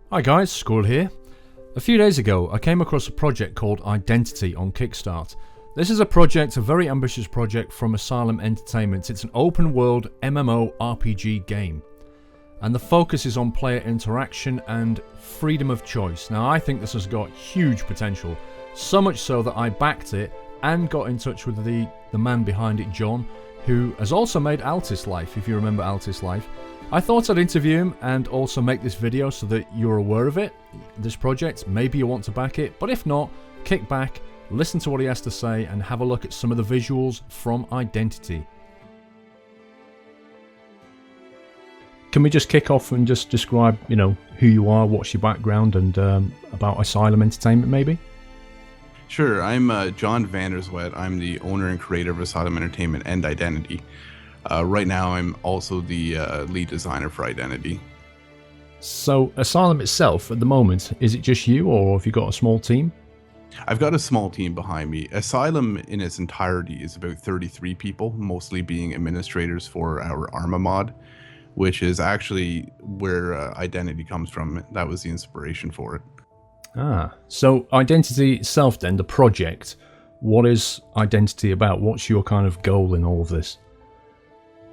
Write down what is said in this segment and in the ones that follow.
Hi guys, Squirrel here. A few days ago I came across a project called Identity on Kickstarter. This is a very ambitious project from Asylum Entertainment. It's an open world MMORPG game. And the focus is on player interaction and freedom of choice. Now I think this has got huge potential, so much so that I backed it and got in touch with the man behind it, John, who has also made Altis Life, if you remember Altis Life. I thought I'd interview him and also make this video so that you're aware of it, this project. Maybe you want to back it, but if not, kick back, listen to what he has to say and have a look at some of the visuals from Identity. Can we just kick off and just describe, who you are, what's your background, and about Asylum Entertainment maybe? Sure, I'm John Vanderswet. I'm the owner and creator of Asylum Entertainment and Identity. Right now, I'm also the lead designer for Identity. So, Asylum itself, at the moment, is it just you, or have you got a small team? I've got a small team behind me. Asylum in its entirety is about 33 people, mostly being administrators for our Arma mod, which is actually where Identity comes from. That was the inspiration for it. So Identity itself then, the project, what is Identity about? What's your kind of goal in all of this?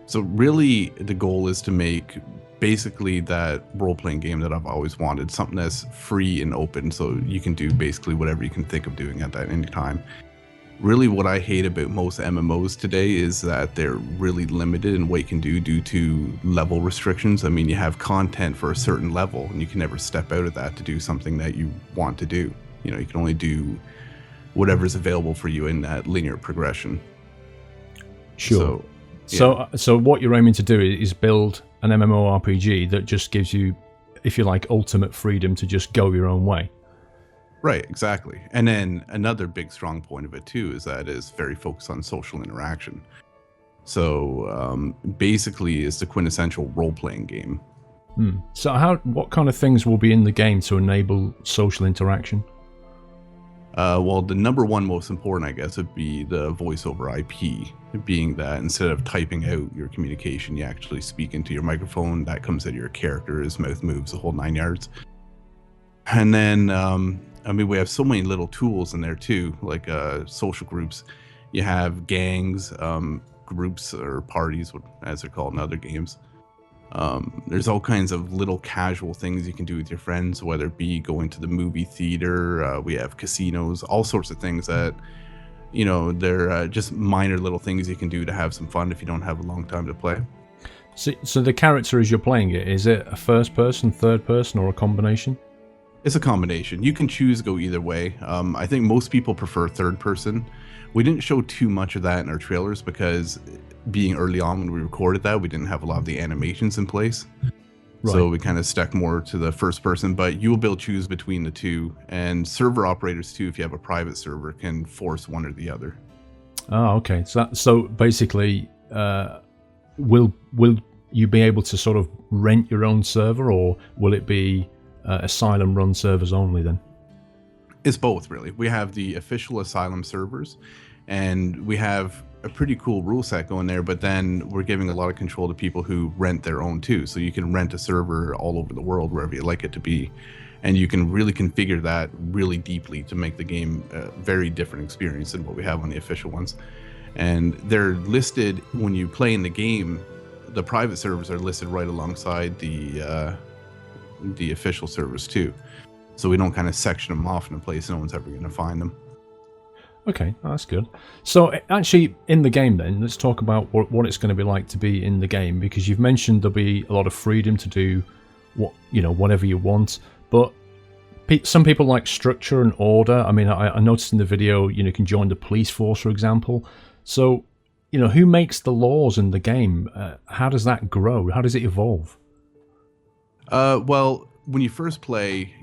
So really the goal is to make basically that role-playing game that I've always wanted, something that's free and open so you can do basically whatever you can think of doing at any time. Really what I hate about most MMOs today is that they're really limited in what you can do due to level restrictions. I mean, you have content for a certain level and you can never step out of that to do something that you want to do. You can only do whatever's available for you in that linear progression. Sure. So what you're aiming to do is build an MMORPG that just gives you, if you like, ultimate freedom to just go your own way. Right, exactly. And then another big strong point of it too is that it's very focused on social interaction. So basically it's the quintessential role-playing game. So what kind of things will be in the game to enable social interaction? Well, the number one most important, I guess, would be the voice over IP, being that instead of typing out your communication, you actually speak into your microphone. That comes out of your character, his mouth moves, the whole 9 yards. And then, we have so many little tools in there too, like social groups. You have gangs, groups or parties, as they're called in other games. There's all kinds of little casual things you can do with your friends, whether it be going to the movie theater. We have casinos, all sorts of things that, they're just minor little things you can do to have some fun if you don't have a long time to play. So the character as you're playing it, is it a first person, third person, or a combination? It's a combination. You can choose to go either way. I think most people prefer third person. We didn't show too much of that in our trailers because being early on when we recorded that, we didn't have a lot of the animations in place. Right. So we kind of stuck more to the first person, but you will be able to choose between the two. And server operators too, if you have a private server, can force one or the other. Oh, okay. So basically, will you be able to sort of rent your own server, or will it be Asylum run servers only then? It's both, really. We have the official Asylum servers, and we have a pretty cool rule set going there, but then we're giving a lot of control to people who rent their own too. So you can rent a server all over the world, wherever you like it to be, and you can really configure that really deeply to make the game a very different experience than what we have on the official ones. And they're listed when you play in the game. The private servers are listed right alongside the official servers too. So we don't kind of section them off in a place no one's ever going to find them. Okay, that's good. So actually in the game then, let's talk about what it's going to be like to be in the game, because you've mentioned there'll be a lot of freedom to do whatever you want, but some people like structure and order. I mean, I noticed in the video, you can join the police force, for example. So, who makes the laws in the game? How does that grow? How does it evolve? Well, when you first play,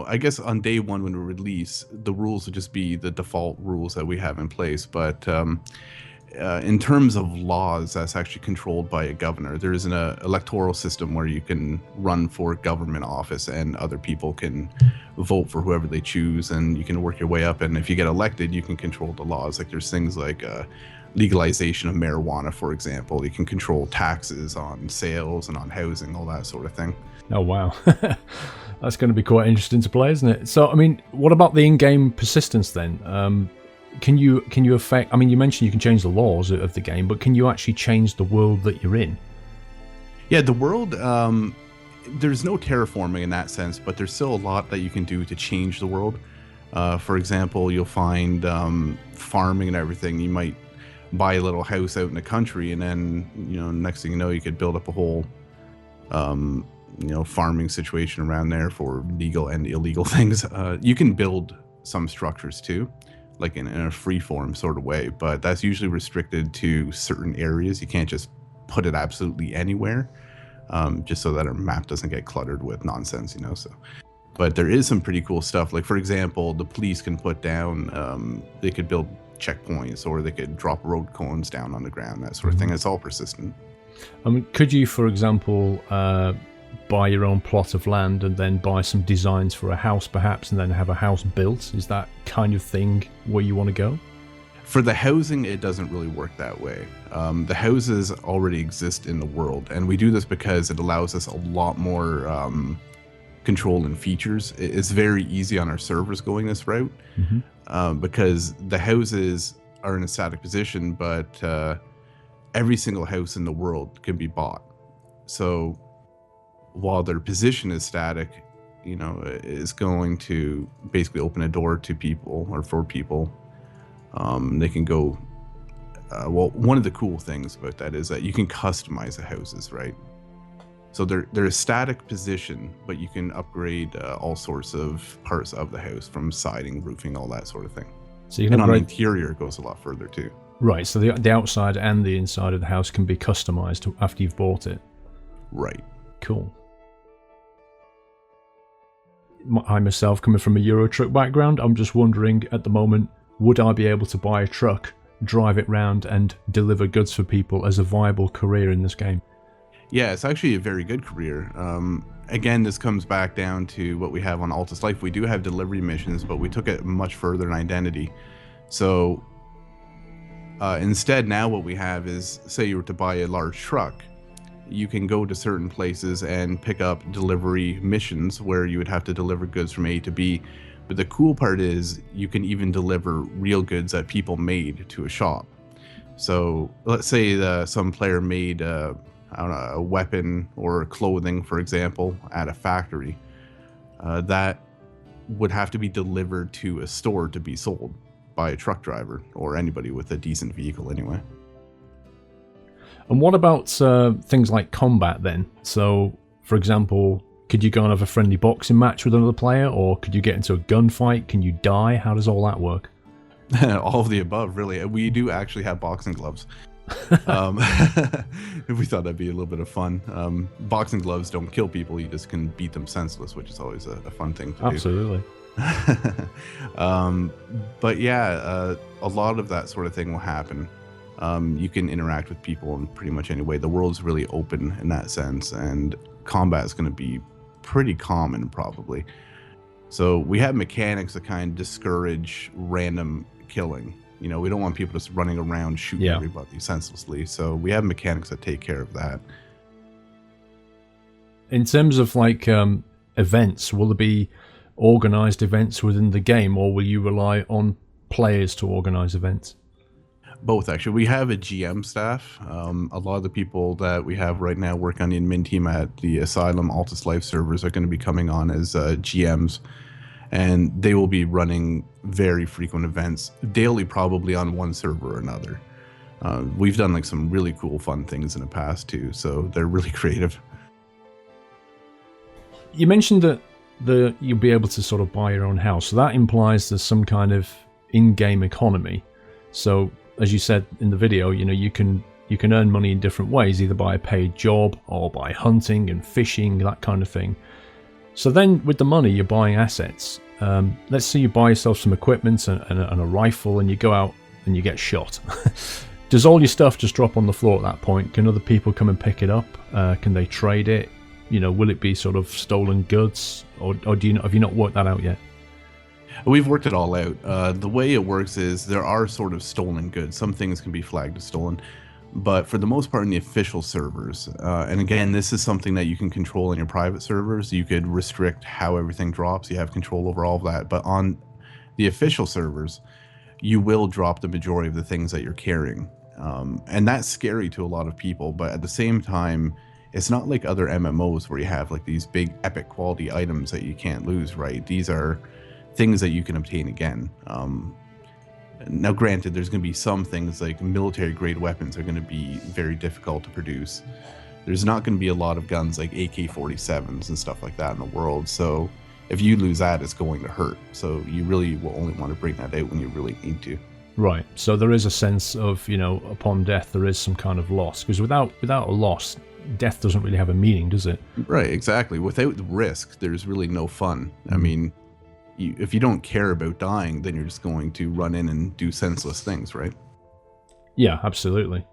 I guess on day one when we release, the rules would just be the default rules that we have in place. But in terms of laws, that's actually controlled by a governor. There is an electoral system where you can run for government office and other people can vote for whoever they choose, and you can work your way up. And if you get elected, you can control the laws. Like there's things like legalization of marijuana, for example. You can control taxes on sales and on housing, all that sort of thing. Oh, wow. That's going to be quite interesting to play, isn't it? So, I mean, what about the in-game persistence then? Can you affect? I mean, you mentioned you can change the laws of the game, but can you actually change the world that you're in? Yeah, the world. There's no terraforming in that sense, but there's still a lot that you can do to change the world. For example, you'll find farming and everything. You might buy a little house out in the country, and then next thing you know, you could build up a whole farming situation around there for legal and illegal things. You can build some structures too, like in a free form sort of way, but that's usually restricted to certain areas. You can't just put it absolutely anywhere, just so that our map doesn't get cluttered with nonsense, so. But there is some pretty cool stuff. Like, for example, the police can put down, they could build checkpoints, or they could drop road cones down on the ground, that sort of thing. It's all persistent. I mean, could you, for example, buy your own plot of land and then buy some designs for a house perhaps, and then have a house built? Is that kind of thing where you want to go? For the housing, it doesn't really work that way. The houses already exist in the world, and we do this because it allows us a lot more control and features. It's very easy on our servers going this route, because the houses are in a static position, but every single house in the world can be bought. So while their position is static, is going to basically open a door to people, or for people. They can go, one of the cool things about that is that you can customize the houses, right? So they're a static position, but you can upgrade all sorts of parts of the house, from siding, roofing, all that sort of thing. So you can upgrade, on the interior, it goes a lot further too. Right, so the outside and the inside of the house can be customized after you've bought it. Right. Cool. I myself, coming from a Euro Truck background, I'm just wondering at the moment, would I be able to buy a truck, drive it round, and deliver goods for people as a viable career in this game? Yeah, it's actually a very good career. Again, this comes back down to what we have on Altis Life. We do have delivery missions, but we took it much further in identity. So instead, now what we have is, say you were to buy a large truck, you can go to certain places and pick up delivery missions where you would have to deliver goods from A to B. But the cool part is you can even deliver real goods that people made to a shop. So let's say some player made a weapon or clothing, for example, at a factory. That would have to be delivered to a store to be sold by a truck driver, or anybody with a decent vehicle anyway. And what about things like combat then? So, for example, could you go and have a friendly boxing match with another player, or could you get into a gunfight? Can you die? How does all that work? All of the above, really. We do actually have boxing gloves. We thought that'd be a little bit of fun. Boxing gloves don't kill people, you just can beat them senseless, which is always a fun thing to do. Absolutely. But yeah, a lot of that sort of thing will happen. You can interact with people in pretty much any way. The world's really open in that sense, and combat is going to be pretty common probably. So we have mechanics that kind of discourage random killing. We don't want people just running around shooting everybody senselessly. So we have mechanics that take care of that. In terms of like events, will there be organized events within the game, or will you rely on players to organize events? Both, actually. We have a GM staff. A lot of the people that we have right now work on the admin team at the Asylum Altis Life servers are going to be coming on as GMs, and they will be running very frequent events daily, probably on one server or another. We've done like some really cool, fun things in the past too, so they're really creative. You mentioned that you'll be able to sort of buy your own house, so that implies there's some kind of in-game economy. So, as you said in the video, you can earn money in different ways, either by a paid job or by hunting and fishing, that kind of thing. So then with the money, you're buying assets. Let's say you buy yourself some equipment and a rifle, and you go out and you get shot. Does all your stuff just drop on the floor at that point? Can other people come and pick it up? Can they trade it? Will it be sort of stolen goods, or have you not worked that out yet? We've worked it all out. The way it works is there are sort of stolen goods. Some things can be flagged as stolen. But for the most part, in the official servers, and again, this is something that you can control in your private servers. You could restrict how everything drops. You have control over all of that. But on the official servers, you will drop the majority of the things that you're carrying. And that's scary to a lot of people. But at the same time, it's not like other MMOs where you have like these big epic quality items that you can't lose, right? These are things that you can obtain again. Now, granted, there's going to be some things like military-grade weapons are going to be very difficult to produce. There's not going to be a lot of guns like AK-47s and stuff like that in the world. So if you lose that, it's going to hurt. So you really will only want to bring that out when you really need to. Right. So there is a sense of, upon death, there is some kind of loss. Because without a loss, death doesn't really have a meaning, does it? Right, exactly. Without the risk, there's really no fun. I mean, if you don't care about dying, then you're just going to run in and do senseless things, right? Yeah, absolutely.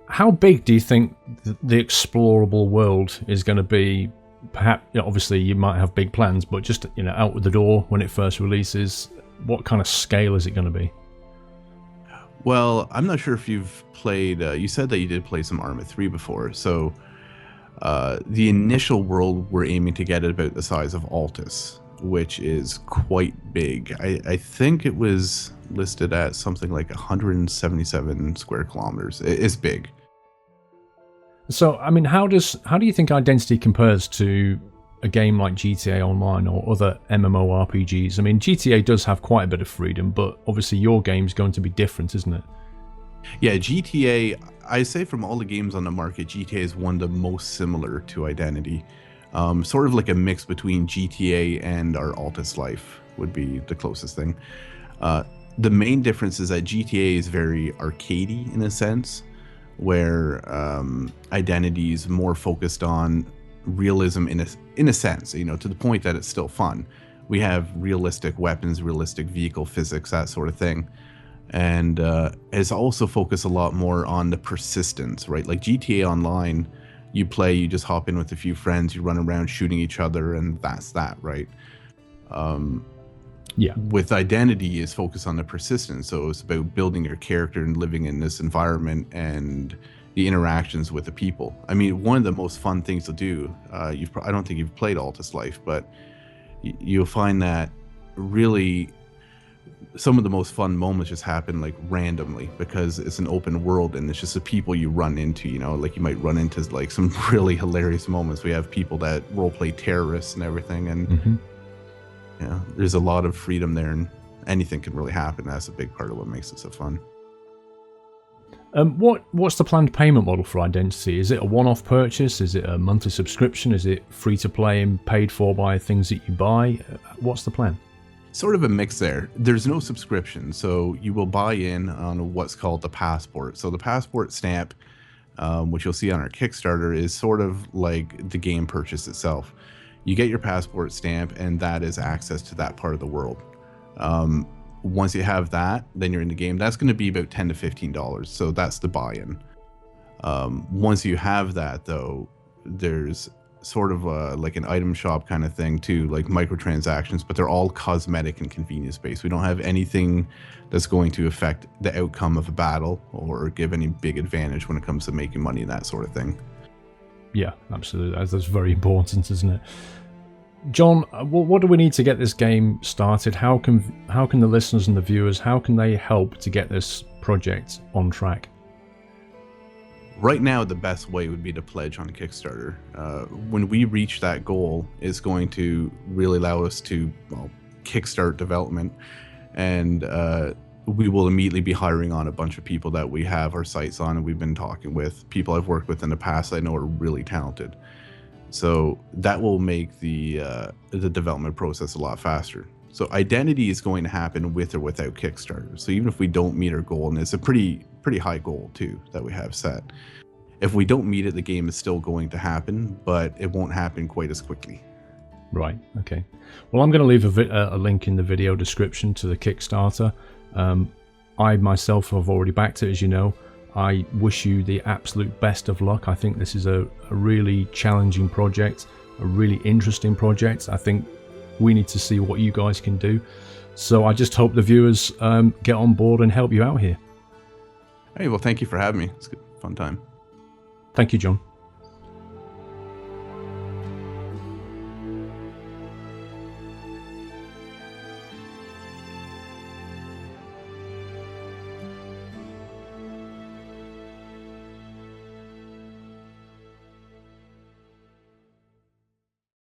How big do you think the explorable world is going to be? Perhaps, obviously, you might have big plans, but just out the door when it first releases, what kind of scale is it going to be? Well, I'm not sure if you've played. You said that you did play some Arma 3 before, so. The initial world we're aiming to get at about the size of Altis, which is quite big. I think it was listed at something like 177 square kilometers. It's big. So, I mean, how do you think Identity compares to a game like GTA Online or other MMORPGs? I mean, GTA does have quite a bit of freedom, but obviously your game's going to be different, isn't it? Yeah, GTA, I say from all the games on the market, GTA is one of the most similar to Identity. Sort of like a mix between GTA and our Altis life would be the closest thing. The main difference is that GTA is very arcadey in a sense, where Identity is more focused on realism in a sense, to the point that it's still fun. We have realistic weapons, realistic vehicle physics, that sort of thing. And it's also focused a lot more on the persistence, right? Like GTA Online, you just hop in with a few friends, you run around shooting each other, and that's that, right? Yeah. With Identity, is focused on the persistence. So it's about building your character and living in this environment and the interactions with the people. I mean, one of the most fun things to do, I don't think you've played Altis Life, but you'll find that really some of the most fun moments just happen like randomly because it's an open world and it's just the people you run into, like you might run into like some really hilarious moments. We have people that role play terrorists and everything, and there's a lot of freedom there and anything can really happen. That's a big part of what makes it so fun. What's the planned payment model for Identity? Is it a one-off purchase? Is it a monthly subscription? Is it free to play and paid for by things that you buy? What's the plan? Sort of a mix there. There's no subscription, so you will buy in on what's called the passport. So the passport stamp, which you'll see on our Kickstarter, is sort of like the game purchase itself. You get your passport stamp, and that is access to that part of the world. Once you have that, then you're in the game. That's going to be about $10 to $15. So that's the buy-in. Once you have that, though, there's sort of like an item shop kind of thing too, like microtransactions, but they're all cosmetic and convenience based. We don't have anything that's going to affect the outcome of a battle or give any big advantage when it comes to making money and that sort of thing. Yeah, absolutely. That's very important, isn't it? John, what do we need to get this game started? How can the listeners and the viewers, how can they help to get this project on track? Right now, the best way would be to pledge on Kickstarter. When we reach that goal, it's going to really allow us to kickstart development, and we will immediately be hiring on a bunch of people that we have our sights on and we've been talking with. People I've worked with in the past I know are really talented. So that will make the development process a lot faster. So Identity is going to happen with or without Kickstarter. So even if we don't meet our goal, and it's a pretty high goal too that we have set, if we don't meet it, the game is still going to happen, but it won't happen quite as quickly. Right. Okay. Well, I'm going to leave a link in the video description to the Kickstarter. I myself have already backed it, as you know. I wish you the absolute best of luck. I think this is a really challenging project, a really interesting project. I think we need to see what you guys can do. So I just hope the viewers get on board and help you out here. Hey, well, thank you for having me. It's a good, fun time. Thank you, John.